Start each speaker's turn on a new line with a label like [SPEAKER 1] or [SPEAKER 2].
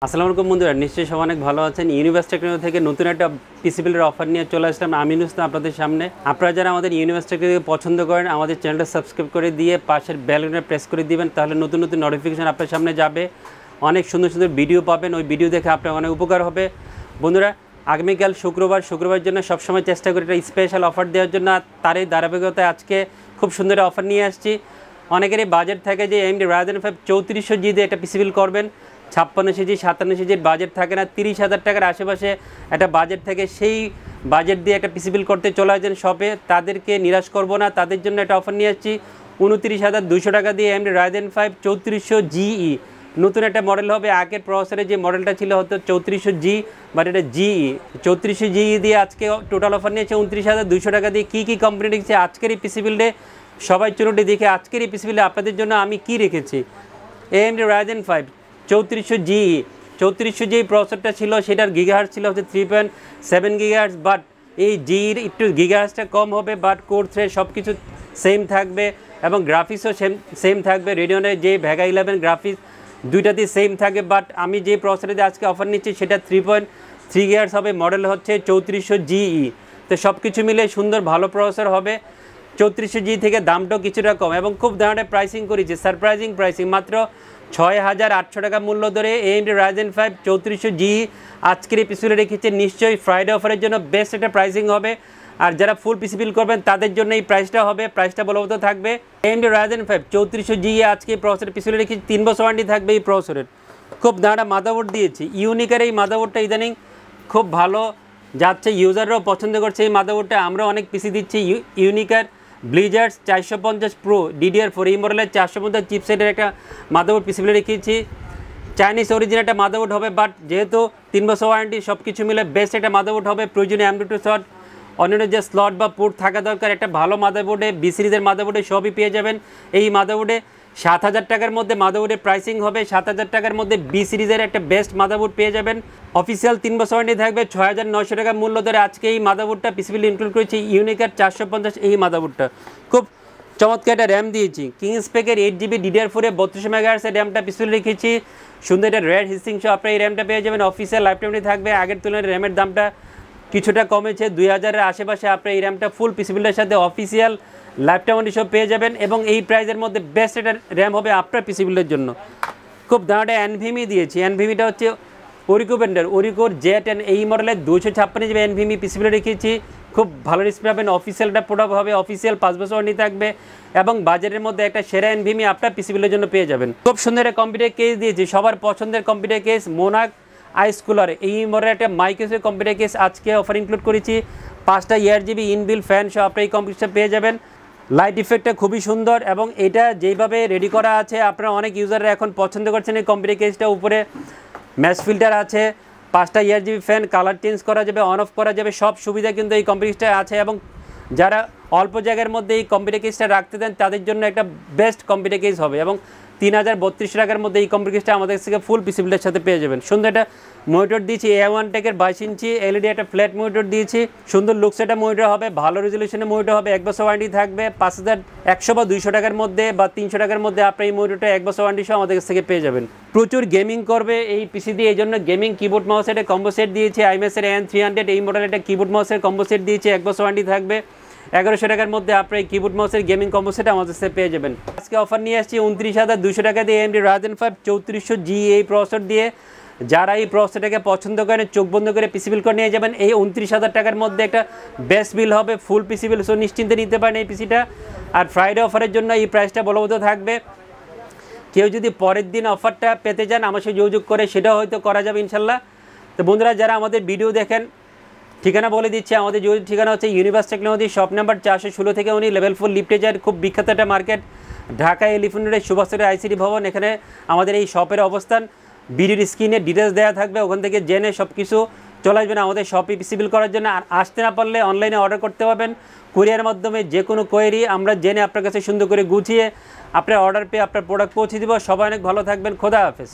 [SPEAKER 1] আসসালামু আলাইকুম বন্ধুরা, নিশ্চয়ই সবাই অনেক ভালো আছেন। ইউনিভার্স টেকনোলজি থেকে নতুন একটা পিসি বিল্ডের অফার নিয়ে চলে আসলাম আমিন হোসেন আপনাদের সামনে। আপনারা যারা আমাদের ইউনিভার্স টেকনোলজি পছন্দ করেন, আমাদের চ্যানেলটা সাবস্ক্রাইব করে দিয়ে পাশের বেল আইকনে প্রেস করে দিবেন, তাহলে নতুন নতুন নোটিফিকেশন আপনার সামনে যাবে। অনেক সুন্দর সুন্দর ভিডিও পাবেন, ওই ভিডিও দেখে আপনার অনেক উপকার হবে। বন্ধুরা, আগামীকাল শুক্রবার জন্য সবসময় চেষ্টা করি একটা স্পেশাল অফার দেওয়ার জন্য। তারই ধারাবাহিকতায় আজকে খুব সুন্দর অফার নিয়ে আসছি। অনেকেরই বাজেট থাকে যে AMD Ryzen 5 3400G দিয়ে একটা পিসি বিল্ড করবেন, 56 ইঞ্চি 57 ইঞ্চির বাজেট থাকে না, 30,000 টাকার আশেপাশে একটা বাজেট থাকে। সেই বাজেট দিয়ে একটা পিসি বিল্ড করতে চলে আসেন শপে, তাদেরকে নিরাশ করব না। তাদের জন্য একটা অফার নিয়ে আসছি 29,200 টাকা দিয়ে AMD Ryzen 5 3400GE। নতুন একটা মডেল হবে। আগের প্রসেসরের যে মডেলটা ছিল হয়তো 3400G, বাট এটা GE 3400GE দিয়ে আজকে টোটাল অফার নিয়েছে 29,200 টাকা দিয়ে। কী কোম্পানি রেখেছে আজকের এই পিসি বিল্ডে, সবাই চুনটি দেখে আজকের এই পিসি বিল্ডে আপনাদের জন্য আমি কি রেখেছি। AMD Ryzen 5 3400GE প্রসেসরটা ছিল, সেটার গিগাহার্টজ ছিল হচ্ছে 3.7 গিগাহার্টজ, বাট এই জির একটু গিগাহার্টজটা কম হবে, বাট কোর থ্রেড সব কিছু সেম থাকবে এবং গ্রাফিক্সও সেম থাকবে। রেডিয়নের যে ভেগা 11 গ্রাফিক্স দুইটাতেই সেম থাকে, বাট আমি যে প্রসেসরে আজকে অফার নিচ্ছি সেটা 3.3 গিগাহার্টজ হবে। মডেল হচ্ছে 3400GE। তো সব কিছু মিলে সুন্দর ভালো প্রসেসর হবে। 3400G থেকে দামটাও কিছুটা কম এবং খুব দামে প্রাইসিং করেছি, সারপ্রাইজিং প্রাইসিং, মাত্র 6,800 টাকা মূল্য ধরে AMD Ryzen 5 3400GE আজকের এই পিসিবিল রেখেছে। নিশ্চয়ই ফ্রাইডে অফারের জন্য বেস্ট একটা প্রাইসিং হবে। আর যারা ফুল পিসি বিল করবেন তাদের জন্য এই প্রাইসটা হবে, প্রাইসটা বলবৎ থাকবে। AMD Ryzen 5 3400GE আজকে এই প্রসেসরের পিসিবিল রেখেছি, 3 বছর ওয়ারেন্টি থাকবে এই প্রসেসরের। খুব দাঁড়া মাদারবোর্ড দিয়েছি, ইউনিকের এই মাদারবোর্ডটা ইদানিং খুব ভালো যাচ্ছে, ইউজাররাও পছন্দ করছে এই মাদারবোর্ডটা। আমরা অনেক পিসি দিচ্ছি ইউনিকের ব্লিজার্স 450 Pro DDR4 এই মডেলের 450 চিপসেটের একটা মাদারবোর্ড পিসিবিল রেখেছি। চাইনিজ অরিজিন একটা মাদারবোর্ড হবে, বাট যেহেতু 3 বছর ওয়ারেন্টি সব কিছু মিলে বেস্ট একটা মাদারবোর্ড হবে। প্রয়োজনীয় M.2 স্লট, অন্যান্য যে স্লট বা পোর্ট থাকা দরকার একটা ভালো মাদারবোর্ডে, বি সিরিজের মাদারবোর্ডে সবই পেয়ে যাবেন। এই মাদারবোর্ডে 7,000 টাকার মধ্যে মাদারবোর্ডের প্রাইসিং হবে। 7,000 টাকার মধ্যে বি সিরিজের একটা বেস্ট মাদারবোর্ড পেয়ে যাবেন। অফিসিয়াল 3 বছর ওয়ারেন্টি থাকবে। 6,900 টাকা মূল্য ধরে আজকে এই মাদারবোর্ডটা পিসিবিল ইনক্লুড করেছি, ইউনিকের 450 এই মাদারবোর্ডটা। খুব চমৎকার একটা র্যাম দিয়েছি, কিংসপেকের 8GB DDR4 32 MHz র্যামটা পিসিবিল রেখেছি। সুন্দর একটা রেড হিসিং সহ আপনার এই র্যামটা পেয়ে যাবেন। অফিসিয়াল লাইফ টাইমটি থাকবে। আগের তুলনায় র্যামের দামটা কিছুটা কমেছে, 2000-এর আশেপাশে আপনার এই র্যামটা ফুল পিসিবিলের সাথে অফিসিয়াল লাইফ টাইম সব পেয়ে যাবেন। এবং এই প্রাইসের মধ্যে বেস্ট একটা র্যাম হবে আপনার পিসিবিলের জন্য। খুব দাঁড়াটা NVMe দিয়েছি, NVMeটা হচ্ছে ওরিকো ব্র্যান্ডের ওরিকোর Z10 এই মডেলের 256GB NVMe পিসিবিলে রেখেছি। খুব ভালো রিসিভ পাবেন, অফিসিয়ালটা প্রোডাক্ট হবে, অফিসিয়াল 5 বছর ওয়ারেন্টি থাকবে এবং বাজেটের মধ্যে একটা সেরা NVMe আপনার পিসিবিলের জন্য পেয়ে যাবেন। খুব সুন্দর একটা কম্পিউটার কেস দিয়েছি, সবার পছন্দের কম্পিউটার কেস মোনাক আইস কুলার এই মডেলের একটা মাইক্রোসফট কম্পিউটার কেস আজকে অফার ইনক্লুড করেছি। 5টা ERGB ইনবিল ফ্যান সহ আপনি এই কম্পিউটারটা পেয়ে যাবেন। লাইট ইফেক্টটা খুবই সুন্দর এবং এটা যেইভাবে রেডি করা আছে আপনারা অনেক ইউজাররা এখন পছন্দ করছেন এই কম্পিউটার কেসটা। উপরে ম্যাশ ফিল্টার আছে, 5টা ERGB ফ্যান, কালার চেঞ্জ করা যাবে, অন অফ করা যাবে, সব সুবিধা কিন্তু এই কম্পিউটারটা আছে। এবং যারা অল্প জায়গার মধ্যে এই কম্পিউটার কেসটা রাখতে দেন তাদের জন্য একটা বেস্ট কম্পিউটার কেস হবে। এবং 3,032 টাকার মধ্যে এই কম্পিউটার কেসটা আমাদের থেকে ফুল পিসিবিলের সাথে পেয়ে যাবেন। সুন্দর একটা মনিটর দিয়েছি, A1 টেকের 22 ইঞ্চি LED একটা ফ্ল্যাট মনিটর দিয়েছি। সুন্দর লুকস একটা মনিটর হবে, ভালো রেজলিউশনের মনিটর হবে, 1 বছর ওয়ারেন্টি থাকবে। 5,100 বা 200 টাকার মধ্যে বা 300 টাকার মধ্যে আপনি এই মনিটরটা 1 বছর ওয়ারেন্টি সহ আমাদের কাছ থেকে পেয়ে যাবেন। প্রচুর গেমিং করবে এই পিসি দিয়ে, এই জন্য গেমিং কিবোর্ড মাউসের একটা কম্বো সেট দিয়েছি। IMS-এর AN300 এই মডেলের একটা কিবোর্ড মাউসের কম্বো সেট দিয়েছি, 1 বছর ওয়ারেন্টি থাকবে। 1100 টাকার মধ্যে আপনি এই কিবোর্ড মাউসের গেমিং কম্বো সেট আমাদের কাছে পেয়ে যাবেন। আজকে অফার নিয়ে আসছি 29,200 টাকা দিয়ে AMD Ryzen 5 3400GE এই প্রসেসর দিয়ে। যারা এই প্রসেসরটাকে পছন্দ করেন চোখ বন্ধ করে পিসি বিল করে নিয়ে যাবেন। এই 29,000 টাকার মধ্যে একটা বেস্ট বিল হবে, ফুল পিসি বিল, সো নিশ্চিন্তে নিতে পারেন এই পিসিটা। আর ফ্রাইডে অফারের জন্য এই প্রাইসটা বলবৎ থাকবে। কেউ যদি পরের দিন অফারটা পেতে চান আমার সাথে যোগাযোগ করে সেটাও হয়তো করা যাবে ইনশাল্লাহ। তো বন্ধুরা, যারা আমাদের ভিডিও দেখেন, ঠিকানা বলে দিচ্ছে, আমাদের ঠিকানা হচ্ছে ইউনিভার্স টেকনোলজি, শপ নাম্বার 416 থেকে 19, লেভেল 4 লিফটে যায়। খুব বিখ্যাত একটা মার্কেট, ঢাকা এলিফ্যান্ট রোডের সুভাষচন্দ্র ICT ভবন। এখানে আমাদের এই শপের অবস্থান ভিডিওর স্ক্রিনে ডিটেলস দেওয়া থাকবে, ওখান থেকে জেনে সব কিছু চলে আসবেন আমাদের শপে পিসি বিল করার জন্য। আর আসতে না পারলে অনলাইনে অর্ডার করতে পারবেন কুরিয়ার মাধ্যমে। যে কোনো কোয়েরি আমরা জেনে আপনার কাছে সুন্দর করে গুছিয়ে আপনার অর্ডার পেয়ে আপনার প্রোডাক্ট পৌঁছে দেবো। সবাই অনেক ভালো থাকবেন, খোদা হাফেজ।